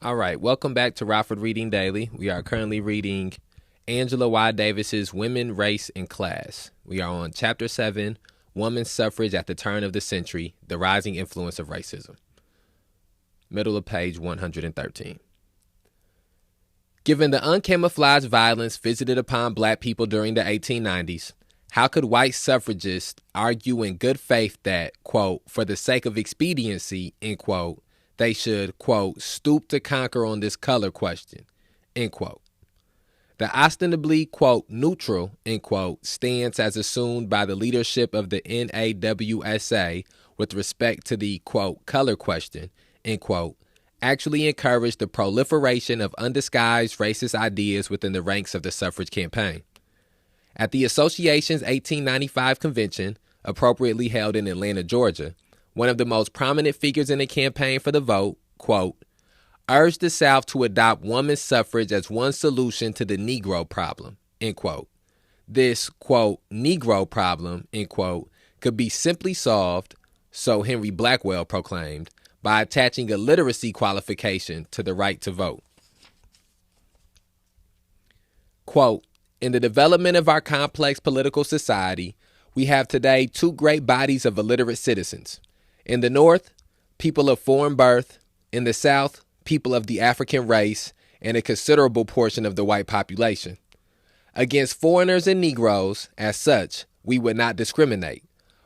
All right, welcome back to Rockford Reading Daily. We are currently reading Angela Y. Davis's Women, Race, and Class. We are on Chapter 7, Women's Suffrage at the Turn of the Century, The Rising Influence of Racism. Middle of page 113. Given the uncamouflaged violence visited upon black people during the 1890s, how could white suffragists argue in good faith that, quote, for the sake of expediency, end quote, they should, quote, stoop to conquer on this color question, end quote. The ostensibly, quote, neutral, end quote, stance as assumed by the leadership of the NAWSA with respect to the, quote, color question, end quote, actually encouraged the proliferation of undisguised racist ideas within the ranks of the suffrage campaign. At the association's 1895 convention, appropriately held in Atlanta, Georgia, one of the most prominent figures in the campaign for the vote, quote, urged the South to adopt women's suffrage as one solution to the Negro problem, end quote. This, quote, Negro problem, end quote, could be simply solved, so Henry Blackwell proclaimed, by attaching a literacy qualification to the right to vote. Quote, in the development of our complex political society, we have today two great bodies of illiterate citizens. In the North, people of foreign birth. In the South, people of the African race and a considerable portion of the white population. Against foreigners and Negroes, as such, we would not discriminate.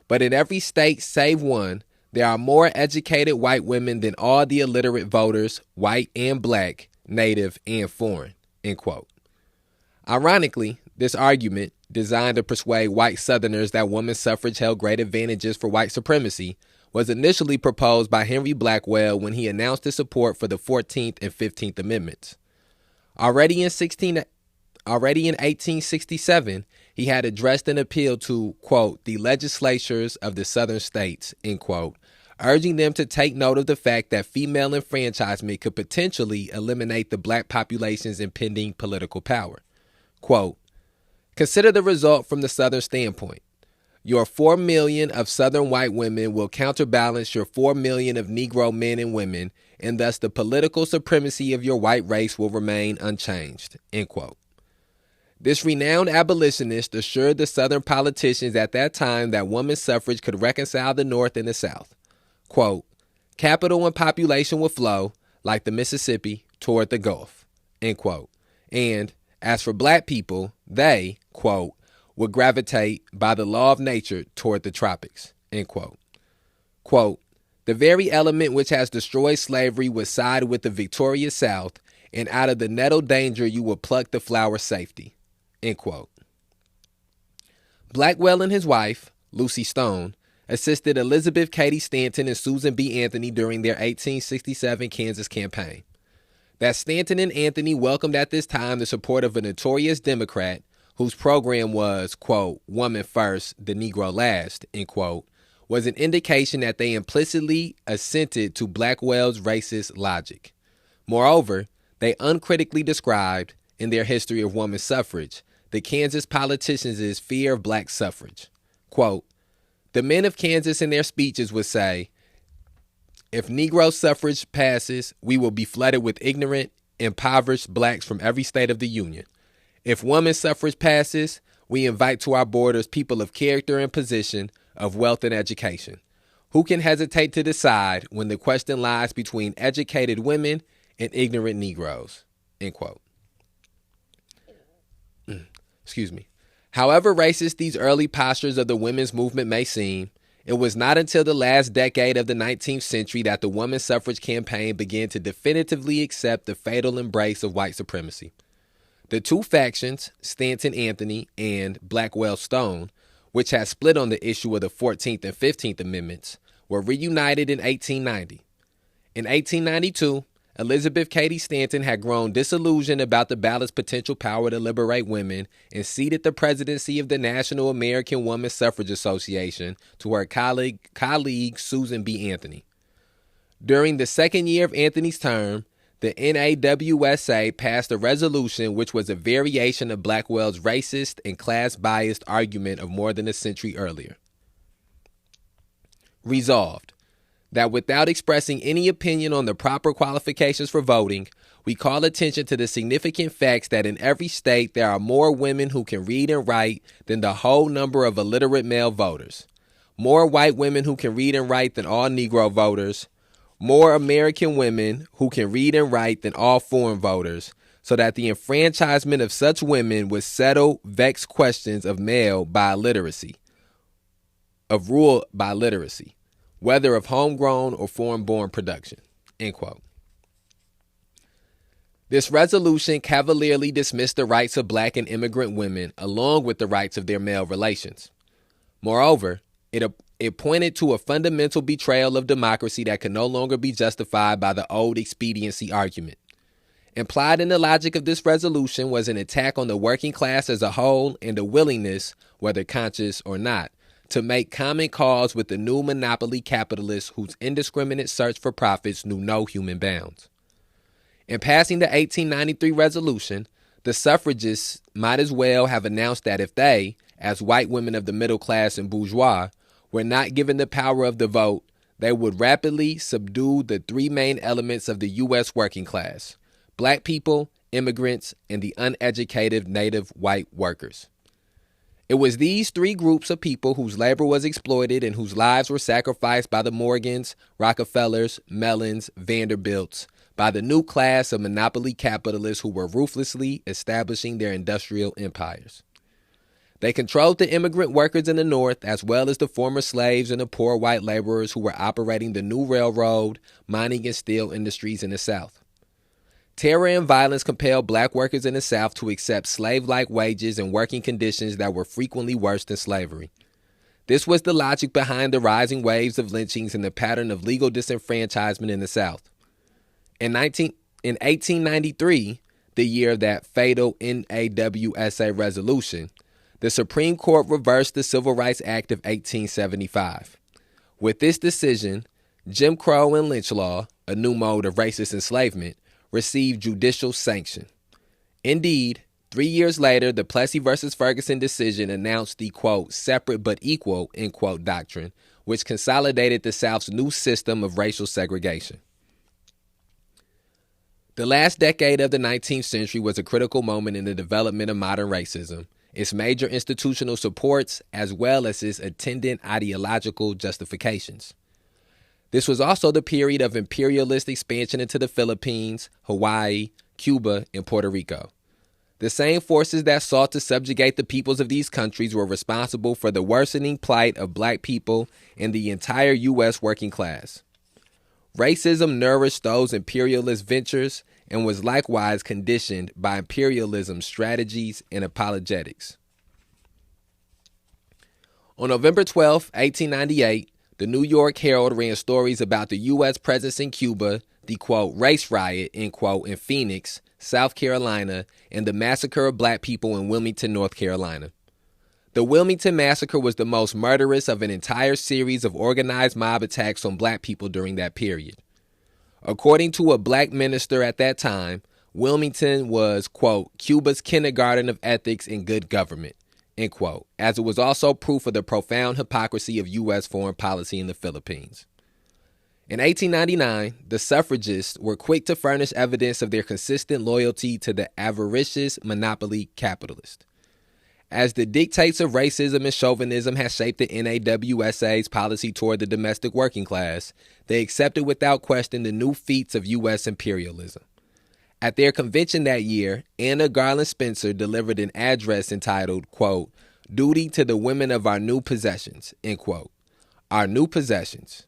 But in every state save one, there are more educated white women than all the illiterate voters, white and black, native and foreign, end quote. Ironically, this argument, designed to persuade white Southerners that women's suffrage held great advantages for white supremacy, was initially proposed by Henry Blackwell when he announced his support for the 14th and 15th Amendments. Already in 1867, he had addressed an appeal to, quote, the legislatures of the southern states, end quote, urging them to take note of the fact that female enfranchisement could potentially eliminate the black population's impending political power. Quote, consider the result from the southern standpoint. Your 4 million of Southern white women will counterbalance your 4 million of Negro men and women, and thus the political supremacy of your white race will remain unchanged, end quote. This renowned abolitionist assured the Southern politicians at that time that women's suffrage could reconcile the North and the South. Quote, capital and population will flow, like the Mississippi, toward the Gulf, end quote. And as for black people, they, quote, would gravitate by the law of nature toward the tropics, end quote. Quote, the very element which has destroyed slavery would side with the victorious South, and out of the nettled danger you will pluck the flower safety, end quote. Blackwell and his wife, Lucy Stone, assisted Elizabeth Cady Stanton and Susan B. Anthony during their 1867 Kansas campaign. That Stanton and Anthony welcomed at this time the support of a notorious Democrat whose program was, quote, woman first, the Negro last, end quote, was an indication that they implicitly assented to Blackwell's racist logic. Moreover, they uncritically described, in their history of women's suffrage, the Kansas politicians' fear of black suffrage. Quote, the men of Kansas in their speeches would say, if Negro suffrage passes, we will be flooded with ignorant, impoverished blacks from every state of the Union. If women's suffrage passes, we invite to our borders people of character and position, of wealth and education. Who can hesitate to decide when the question lies between educated women and ignorant Negroes? End quote. Excuse me. However racist these early postures of the women's movement may seem, it was not until the last decade of the 19th century that the women's suffrage campaign began to definitively accept the fatal embrace of white supremacy. The two factions, Stanton Anthony and Blackwell Stone, which had split on the issue of the 14th and 15th Amendments, were reunited in 1890. In 1892, Elizabeth Cady Stanton had grown disillusioned about the ballot's potential power to liberate women and ceded the presidency of the National American Woman Suffrage Association to her colleague Susan B. Anthony. During the second year of Anthony's term, the NAWSA passed a resolution which was a variation of Blackwell's racist and class-biased argument of more than a century earlier. Resolved, that without expressing any opinion on the proper qualifications for voting, we call attention to the significant facts that in every state there are more women who can read and write than the whole number of illiterate male voters, more white women who can read and write than all Negro voters, more American women who can read and write than all foreign voters, so that the enfranchisement of such women would settle vexed questions of male by literacy, of rule by literacy, whether of homegrown or foreign-born production, end quote. This resolution cavalierly dismissed the rights of black and immigrant women along with the rights of their male relations. Moreover, it pointed to a fundamental betrayal of democracy that could no longer be justified by the old expediency argument. Implied in the logic of this resolution was an attack on the working class as a whole and a willingness, whether conscious or not, to make common cause with the new monopoly capitalists whose indiscriminate search for profits knew no human bounds. In passing the 1893 resolution, the suffragists might as well have announced that if they, as white women of the middle class and bourgeois, were not given the power of the vote, they would rapidly subdue the three main elements of the U.S. working class: black people, immigrants, and the uneducated native white workers. It was these three groups of people whose labor was exploited and whose lives were sacrificed by the Morgans, Rockefellers, Mellons, Vanderbilts, by the new class of monopoly capitalists who were ruthlessly establishing their industrial empires. They controlled the immigrant workers in the North as well as the former slaves and the poor white laborers who were operating the new railroad, mining, and steel industries in the South. Terror and violence compelled black workers in the South to accept slave-like wages and working conditions that were frequently worse than slavery. This was the logic behind the rising waves of lynchings and the pattern of legal disenfranchisement in the South. In 1893, the year of that fatal NAWSA resolution, the Supreme Court reversed the Civil Rights Act of 1875. With this decision, Jim Crow and lynch law, a new mode of racist enslavement, received judicial sanction. Indeed, 3 years later, the Plessy versus Ferguson decision announced the, quote, separate but equal, end quote, doctrine, which consolidated the South's new system of racial segregation. The last decade of the 19th century was a critical moment in the development of modern racism, its major institutional supports, as well as its attendant ideological justifications. This was also the period of imperialist expansion into the Philippines, Hawaii, Cuba, and Puerto Rico. The same forces that sought to subjugate the peoples of these countries were responsible for the worsening plight of black people and the entire U.S. working class. Racism nourished those imperialist ventures and was likewise conditioned by imperialism's strategies and apologetics. On November 12, 1898, the New York Herald ran stories about the U.S. presence in Cuba, the, quote, race riot, end quote, in Phoenix, South Carolina, and the massacre of black people in Wilmington, North Carolina. The Wilmington Massacre was the most murderous of an entire series of organized mob attacks on black people during that period. According to a black minister at that time, Wilmington was, quote, Cuba's kindergarten of ethics and good government, end quote, as it was also proof of the profound hypocrisy of U.S. foreign policy in the Philippines. In 1899, the suffragists were quick to furnish evidence of their consistent loyalty to the avaricious monopoly capitalist. As the dictates of racism and chauvinism had shaped the NAWSA's policy toward the domestic working class, they accepted without question the new feats of U.S. imperialism. At their convention that year, Anna Garland Spencer delivered an address entitled, quote, Duty to the Women of Our New Possessions, end quote, Our New Possessions.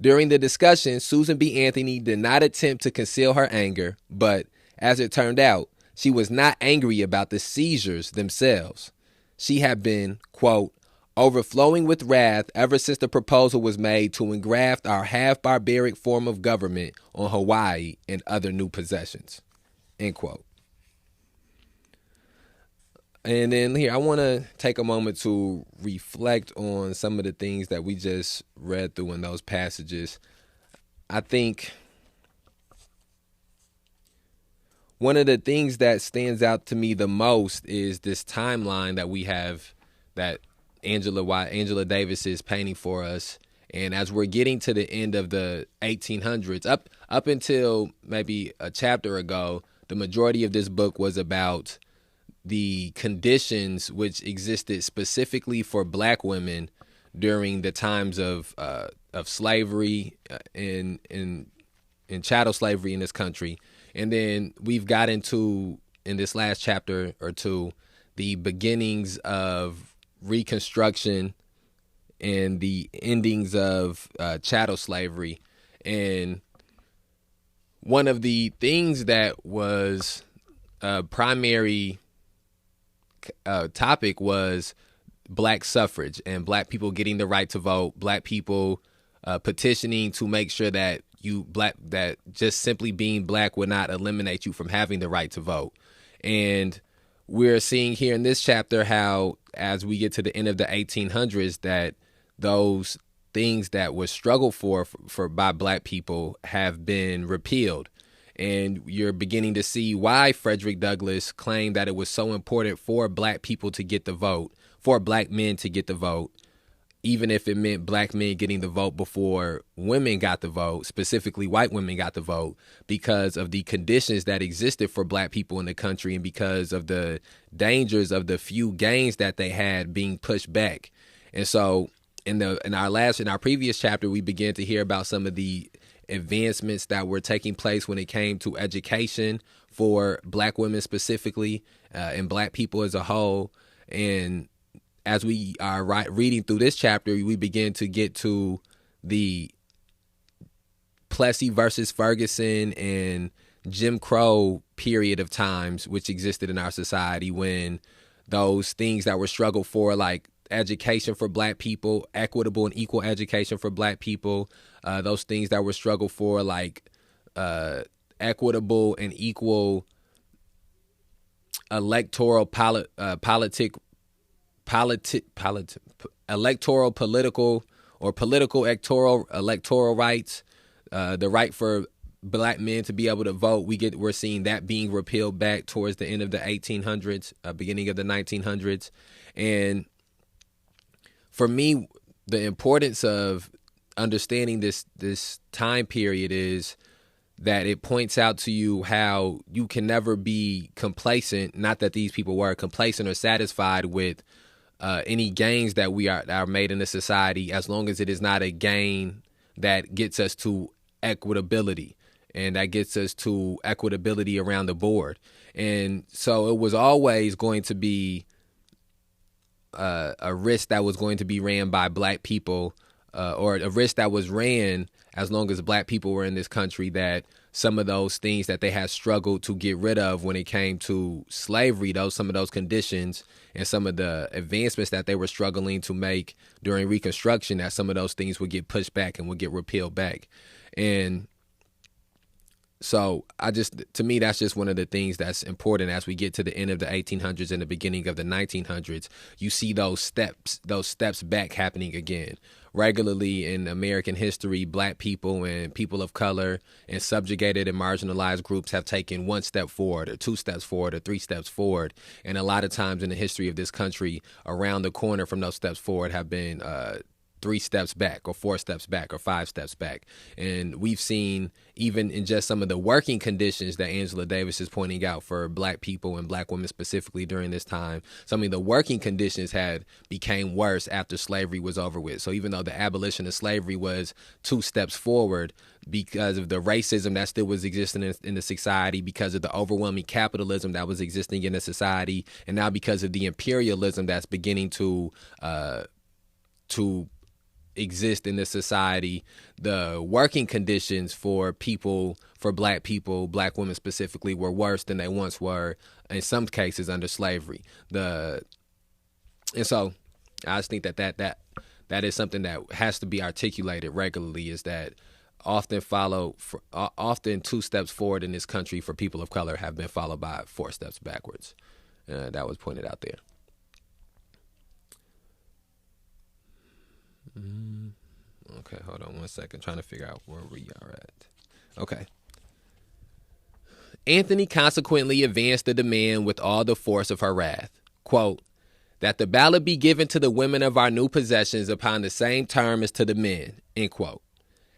During the discussion, Susan B. Anthony did not attempt to conceal her anger, but, as it turned out, she was not angry about the seizures themselves. She had been, quote, overflowing with wrath ever since the proposal was made to engraft our half-barbaric form of government on Hawaii and other new possessions, end quote. And then here, I want to take a moment to reflect on some of the things that we just read through in those passages. I think one of the things that stands out to me the most is this timeline that we have that Angela Davis is painting for us And as we're getting to the end of the 1800s, up until maybe a chapter ago, the majority of this book was about the conditions which existed specifically for black women during the times of slavery in chattel slavery in this country. And then we've got into, in this last chapter or two, the beginnings of Reconstruction and the endings of chattel slavery. And one of the things that was a primary topic was black suffrage and black people getting the right to vote, black people petitioning to make sure that that just simply being black would not eliminate you from having the right to vote. And we're seeing here in this chapter how, as we get to the end of the 1800s, that those things that were struggled for by black people have been repealed. And you're beginning to see why Frederick Douglass claimed that it was so important for black people to get the vote, for black men to get the vote, even if it meant black men getting the vote before women got the vote, specifically white women got the vote, because of the conditions that existed for black people in the country and because of the dangers of the few gains that they had being pushed back. And so in our previous chapter, we began to hear about some of the advancements that were taking place when it came to education for black women specifically, and black people as a whole. And as we are reading through this chapter, we begin to get to the Plessy versus Ferguson and Jim Crow period of times which existed in our society, when those things that were struggled for, like education for black people, equitable and equal education for black people, those things that were struggled for, like equitable and equal electoral electoral rights, the right for black men to be able to vote. We're seeing that being repealed back towards the end of the 1800s, beginning of the 1900s. And for me, the importance of understanding this time period is that it points out to you how you can never be complacent, not that these people were complacent or satisfied with any gains that are made in the society, as long as it is not a gain that gets us to equitability and that gets us to equitability around the board. And so it was always going to be a risk that was going to be ran by black people, or a risk that was ran as long as black people were in this country, that some of those things that they had struggled to get rid of when it came to slavery, some of those conditions and some of the advancements that they were struggling to make during Reconstruction, that some of those things would get pushed back and would get repealed back. And so to me, that's just one of the things that's important as we get to the end of the 1800s and the beginning of the 1900s. You see those steps back happening again. Regularly in American history, black people and people of color and subjugated and marginalized groups have taken one step forward or two steps forward or three steps forward. And a lot of times in the history of this country, around the corner from those steps forward have been 3 steps back or 4 steps back or 5 steps back. And we've seen, even in just some of the working conditions that Angela Davis is pointing out for black people and black women specifically during this time, some of the working conditions became worse after slavery was over with. So even though the abolition of slavery was 2 steps forward, because of the racism that still was existing in the society, because of the overwhelming capitalism that was existing in the society, and now because of the imperialism that's beginning to exist in this society, the working conditions for black people, black women specifically, were worse than they once were, in some cases under slavery. And so I just think that is something that has to be articulated regularly, is that often 2 steps forward in this country for people of color have been followed by 4 steps backwards. That was pointed out there. Okay, hold on one second. Trying to figure out where we are at. Okay. Anthony consequently advanced the demand with all the force of her wrath. Quote, that the ballot be given to the women of our new possessions upon the same term as to the men, end quote.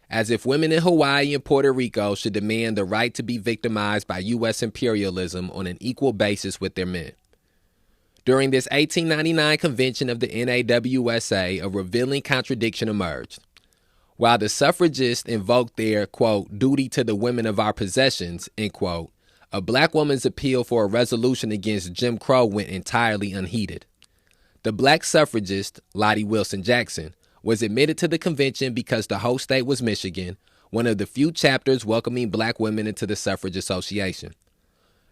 As if women in Hawaii and Puerto Rico should demand the right to be victimized by U.S. imperialism on an equal basis with their men. During this 1899 convention of the NAWSA, a revealing contradiction emerged. While the suffragists invoked their, quote, duty to the women of our possessions, end quote, a black woman's appeal for a resolution against Jim Crow went entirely unheeded. The black suffragist, Lottie Wilson Jackson, was admitted to the convention because the host state was Michigan, one of the few chapters welcoming black women into the suffrage association.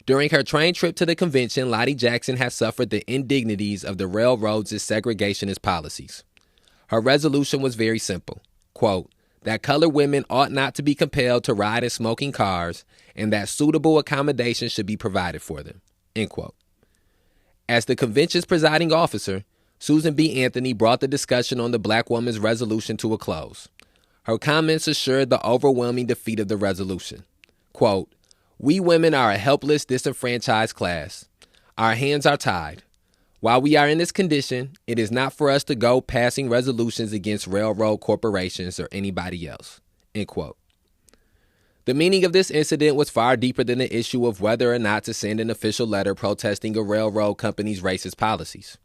During her train trip to the convention, Lottie Jackson had suffered the indignities of the railroads' segregationist policies. Her resolution was very simple, quote, that colored women ought not to be compelled to ride in smoking cars and that suitable accommodations should be provided for them, end quote. As the convention's presiding officer, Susan B. Anthony brought the discussion on the black woman's resolution to a close. Her comments assured the overwhelming defeat of the resolution. Quote, we women are a helpless, disenfranchised class. Our hands are tied. While we are in this condition, it is not for us to go passing resolutions against railroad corporations or anybody else, end quote. The meaning of this incident was far deeper than the issue of whether or not to send an official letter protesting a railroad company's racist policies.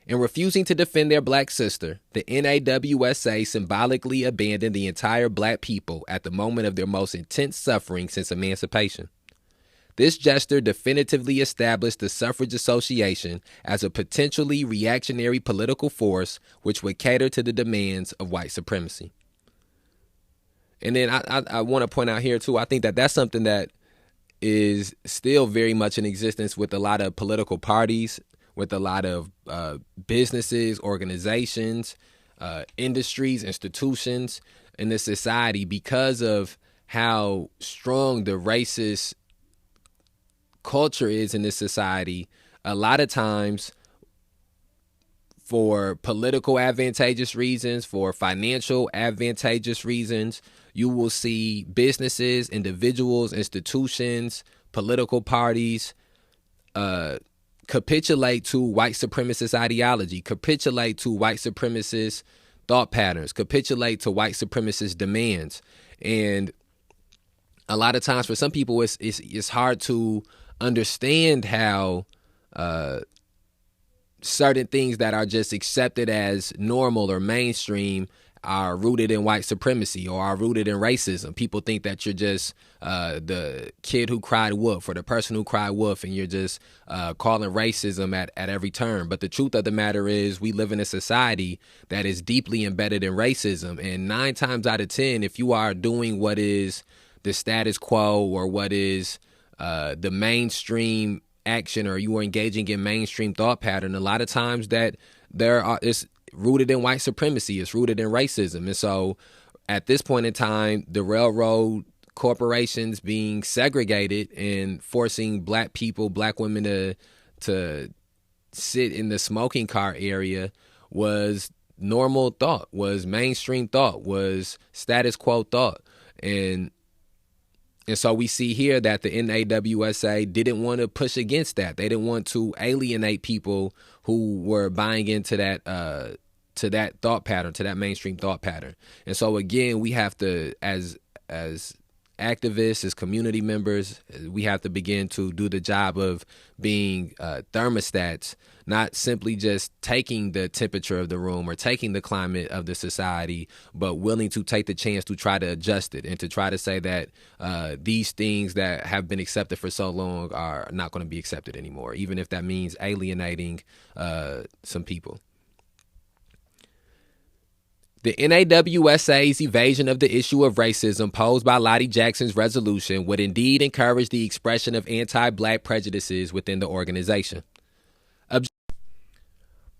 In refusing to defend their black sister, the NAWSA symbolically abandoned the entire black people at the moment of their most intense suffering since emancipation. This gesture definitively established the Suffrage Association as a potentially reactionary political force which would cater to the demands of white supremacy. And then I want to point out here, too, I think that that's something that is still very much in existence with a lot of political parties, with a lot of businesses, organizations, industries, institutions in this society, because of how strong the racist culture is in this society. A lot of times, for political advantageous reasons, for financial advantageous reasons, you will see businesses, individuals, institutions, political parties capitulate to white supremacist ideology, capitulate to white supremacist thought patterns, capitulate to white supremacist demands. And a lot of times for some people, it's hard to understand how certain things that are just accepted as normal or mainstream are rooted in white supremacy or are rooted in racism. People think that you're just the kid who cried wolf or the person who cried wolf, and you're just calling racism at every turn. But the truth of the matter is we live in a society that is deeply embedded in racism. And 9 times out of 10, if you are doing what is the status quo or what is the mainstream action, or you are engaging in mainstream thought pattern, a lot of times that it's rooted in white supremacy, it's rooted in racism. And so at this point in time, the railroad corporations being segregated and forcing black people, black women to sit in the smoking car area was normal thought, was mainstream thought, was status quo thought. And so we see here that the NAWSA didn't want to push against that. They didn't want to alienate people who were buying into that thought pattern, to that mainstream thought pattern. And so again, we have to, as activists, as community members, we have to begin to do the job of being thermostats, not simply just taking the temperature of the room or taking the climate of the society, but willing to take the chance to try to adjust it and to try to say that these things that have been accepted for so long are not going to be accepted anymore, even if that means alienating some people. The NAWSA's evasion of the issue of racism posed by Lottie Jackson's resolution would indeed encourage the expression of anti-black prejudices within the organization.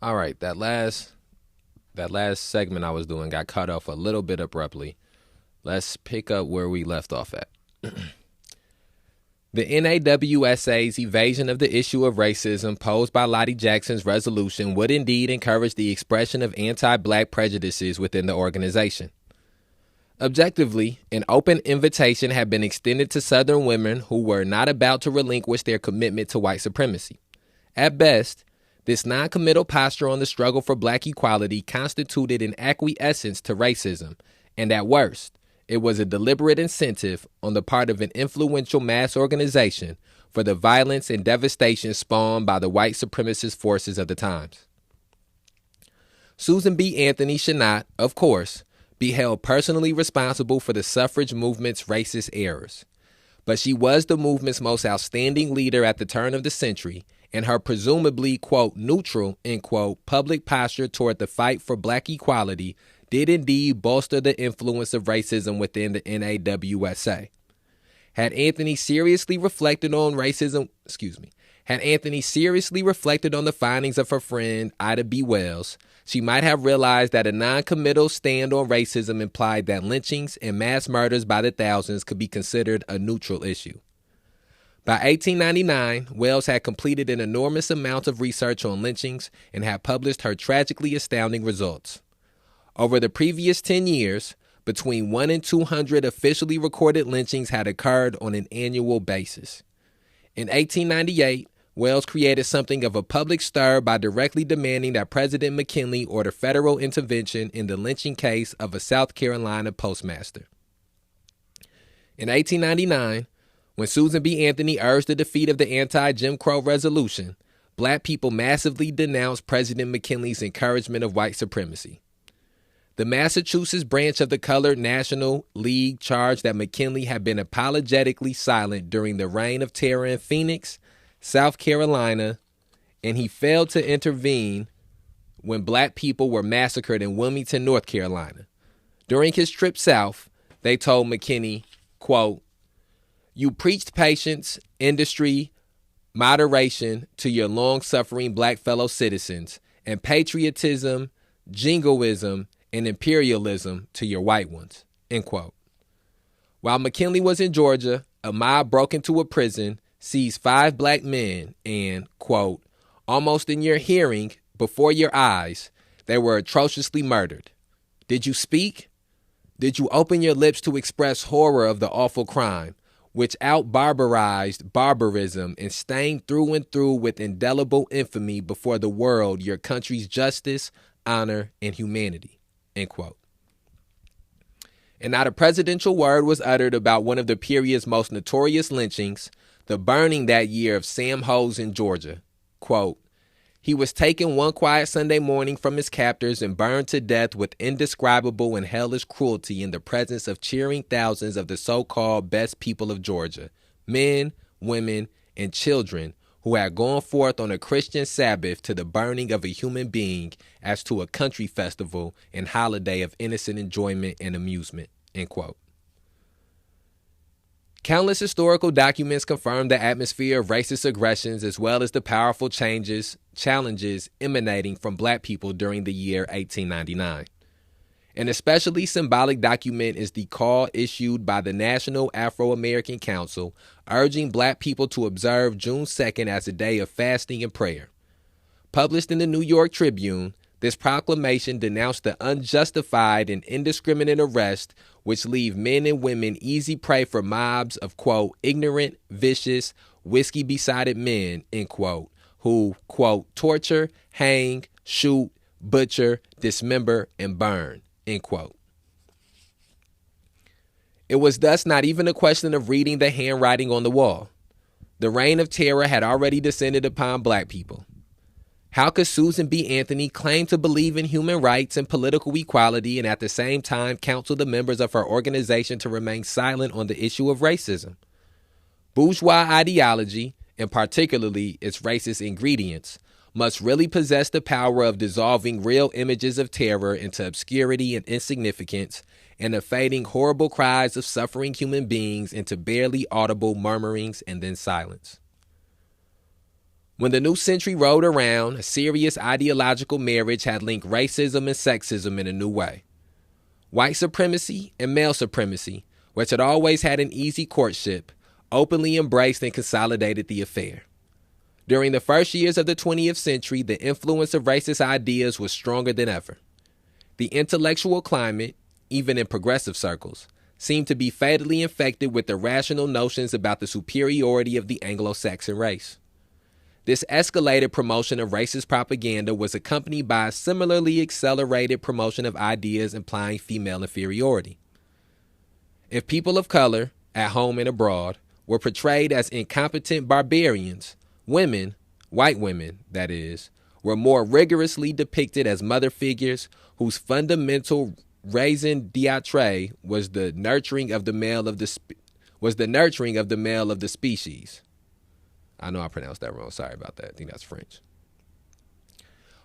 All right, that last segment I was doing got cut off a little bit abruptly. Let's pick up where we left off at. The NAWSA's evasion of the issue of racism posed by Lottie Jackson's resolution would indeed encourage the expression of anti-black prejudices within the organization. Objectively, an open invitation had been extended to Southern women who were not about to relinquish their commitment to white supremacy. At best, This non-committal posture on the struggle for black equality constituted an acquiescence to racism, and at worst, it was a deliberate incentive on the part of an influential mass organization for the violence and devastation spawned by the white supremacist forces of the times. Susan B. Anthony should not, of course, be held personally responsible for the suffrage movement's racist errors, but she was the movement's most outstanding leader at the turn of the century, and her presumably, quote, neutral, end quote, public posture toward the fight for black equality did indeed bolster the influence of racism within the NAWSA. Had Anthony seriously reflected on the findings of her friend Ida B. Wells, she might have realized that a non-committal stand on racism implied that lynchings and mass murders by the thousands could be considered a neutral issue. By 1899, Wells had completed an enormous amount of research on lynchings and had published her tragically astounding results. Over the previous 10 years, between 1 and 200 officially recorded lynchings had occurred on an annual basis. In 1898, Wells created something of a public stir by directly demanding that President McKinley order federal intervention in the lynching case of a South Carolina postmaster. In 1899, when Susan B. Anthony urged the defeat of the anti-Jim Crow resolution, black people massively denounced President McKinley's encouragement of white supremacy. The Massachusetts branch of the Colored National League charged that McKinley had been apologetically silent during the reign of terror in Phoenix, South Carolina, and he failed to intervene when black people were massacred in Wilmington, North Carolina. During his trip south, they told McKinney, quote, "You preached patience, industry, moderation to your long-suffering black fellow citizens, and patriotism, jingoism, and imperialism to your white ones," end quote. While McKinley was in Georgia, a mob broke into a prison, seized 5 black men, and, quote, "almost in your hearing, before your eyes, they were atrociously murdered. Did you speak? Did you open your lips to express horror of the awful crime, which out-barbarized barbarism and stained through and through with indelible infamy before the world your country's justice, honor, and humanity," end quote. And not a presidential word was uttered about one of the period's most notorious lynchings, the burning that year of Sam Hose in Georgia. Quote, "He was taken one quiet Sunday morning from his captors and burned to death with indescribable and hellish cruelty in the presence of cheering thousands of the so-called best people of Georgia, men, women, and children who had gone forth on a Christian Sabbath to the burning of a human being as to a country festival and holiday of innocent enjoyment and amusement," end quote. Countless historical documents confirm the atmosphere of racist aggressions as well as the powerful challenges emanating from black people during the year 1899. An especially symbolic document is the call issued by the National Afro-American Council urging black people to observe June 2nd as a day of fasting and prayer. Published in the New York Tribune, this proclamation denounced the unjustified and indiscriminate arrest which leave men and women easy prey for mobs of, quote, ignorant, vicious, whiskey-besotted men, end quote, who, quote, torture, hang, shoot, butcher, dismember, and burn, end quote. It was thus not even a question of reading the handwriting on the wall. The reign of terror had already descended upon black people. How could Susan B. Anthony claim to believe in human rights and political equality and at the same time counsel the members of her organization to remain silent on the issue of racism? Bourgeois ideology, and particularly its racist ingredients, must really possess the power of dissolving real images of terror into obscurity and insignificance, and of fading horrible cries of suffering human beings into barely audible murmurings and then silence. When the new century rolled around, a serious ideological marriage had linked racism and sexism in a new way. White supremacy and male supremacy, which had always had an easy courtship, openly embraced and consolidated the affair. During the first years of the 20th century, the influence of racist ideas was stronger than ever. The intellectual climate, even in progressive circles, seemed to be fatally infected with irrational notions about the superiority of the Anglo-Saxon race. This escalated promotion of racist propaganda was accompanied by a similarly accelerated promotion of ideas implying female inferiority. If people of color, at home and abroad, were portrayed as incompetent barbarians, women, white women, that is, were more rigorously depicted as mother figures whose fundamental raison d'etre was the nurturing of the male of the species. I know I pronounced that wrong. Sorry about that. I think that's French.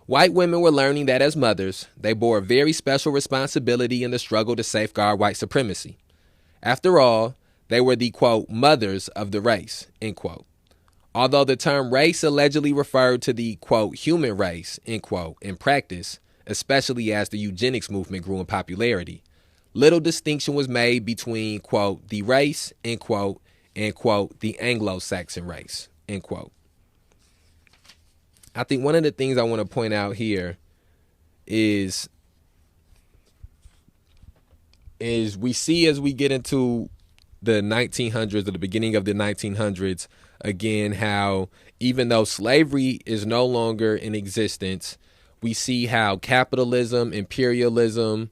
White women were learning that as mothers, they bore a very special responsibility in the struggle to safeguard white supremacy. After all, they were the, quote, mothers of the race, end quote. Although the term race allegedly referred to the, quote, human race, end quote, in practice, especially as the eugenics movement grew in popularity, little distinction was made between, quote, the race, end quote, and, quote, the Anglo-Saxon race, end quote. I think one of the things I want to point out here is we see as we get into the 1900s, or the beginning of the 1900s, again, how even though slavery is no longer in existence, we see how capitalism, imperialism,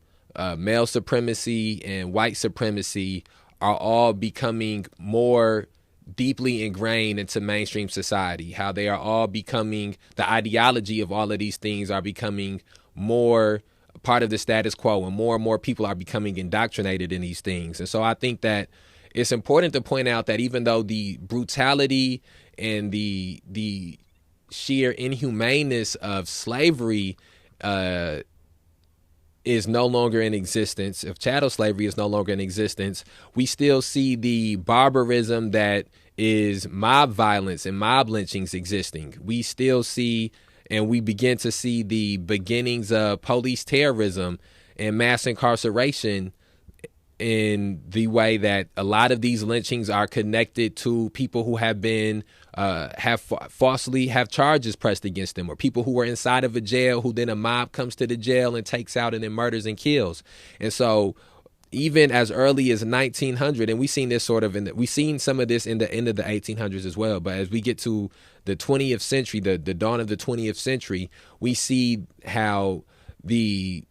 male supremacy, and white supremacy are all becoming more deeply ingrained into mainstream society, how they are all becoming, the ideology of all of these things are becoming more part of the status quo, and more people are becoming indoctrinated in these things. And so I think that it's important to point out that even though the brutality and the sheer inhumaneness of slavery is no longer in existence, if chattel slavery is no longer in existence, we still see the barbarism that is mob violence and mob lynchings existing. We still see, and we begin to see, the beginnings of police terrorism and mass incarceration in the way that a lot of these lynchings are connected to people who have been falsely have charges pressed against them, or people who were inside of a jail who then a mob comes to the jail and takes out and then murders and kills. And so even as early as 1900, and we've seen this sort of we've seen some of this in the end of the 1800s as well, but as we get to the 20th century, the dawn of the 20th century, we see how the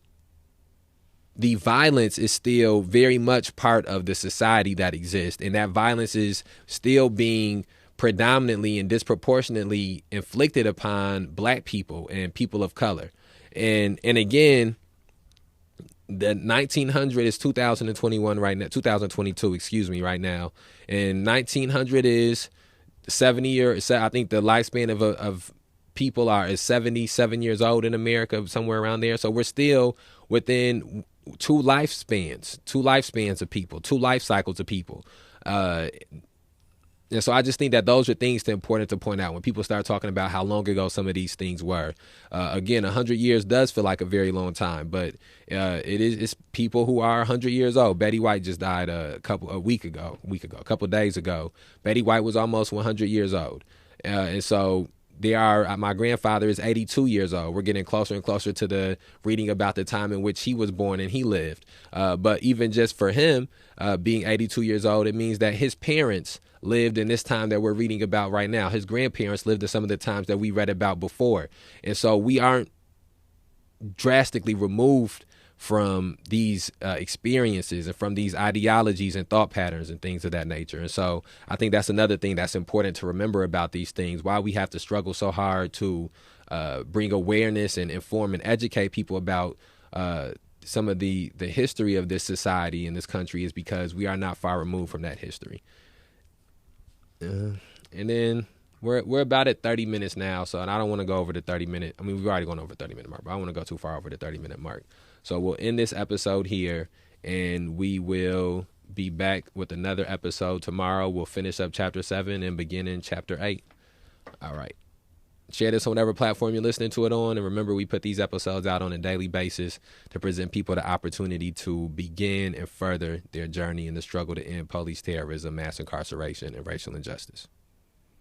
violence is still very much part of the society that exists, and that violence is still being predominantly and disproportionately inflicted upon black people and people of color. And again, the 1900 is 2021 right now, 2022, excuse me, right now. And 1900 is 70 years. I think the lifespan of people is 77 years old in America, somewhere around there. So we're still within two lifespans of people, two life cycles of people. And so I just think that those are things that are important to point out when people start talking about how long ago some of these things were. Again, 100 years does feel like a very long time, but it's people who are 100 years old. Betty White just died a couple of days ago. Betty White was almost 100 years old. And so my grandfather is 82 years old. We're getting closer and closer to the reading about the time in which he was born and he lived. But even just for him being 82 years old, it means that his parents lived in this time that we're reading about right now. His grandparents lived in some of the times that we read about before. And so we aren't drastically removed from these experiences and from these ideologies and thought patterns and things of that nature. And so I think that's another thing that's important to remember about these things, why we have to struggle so hard to bring awareness and inform and educate people about some of the history of this society in this country, is because we are not far removed from that history. And then we're about at 30 minutes now, so, and I don't want to go over the 30-minute. I mean, we've already gone over the 30-minute mark, but I don't want to go too far over the 30-minute mark. So we'll end this episode here, and we will be back with another episode tomorrow. We'll finish up Chapter 7 and begin in Chapter 8. All right. Share this on whatever platform you're listening to it on. And remember, we put these episodes out on a daily basis to present people the opportunity to begin and further their journey in the struggle to end police terrorism, mass incarceration, and racial injustice.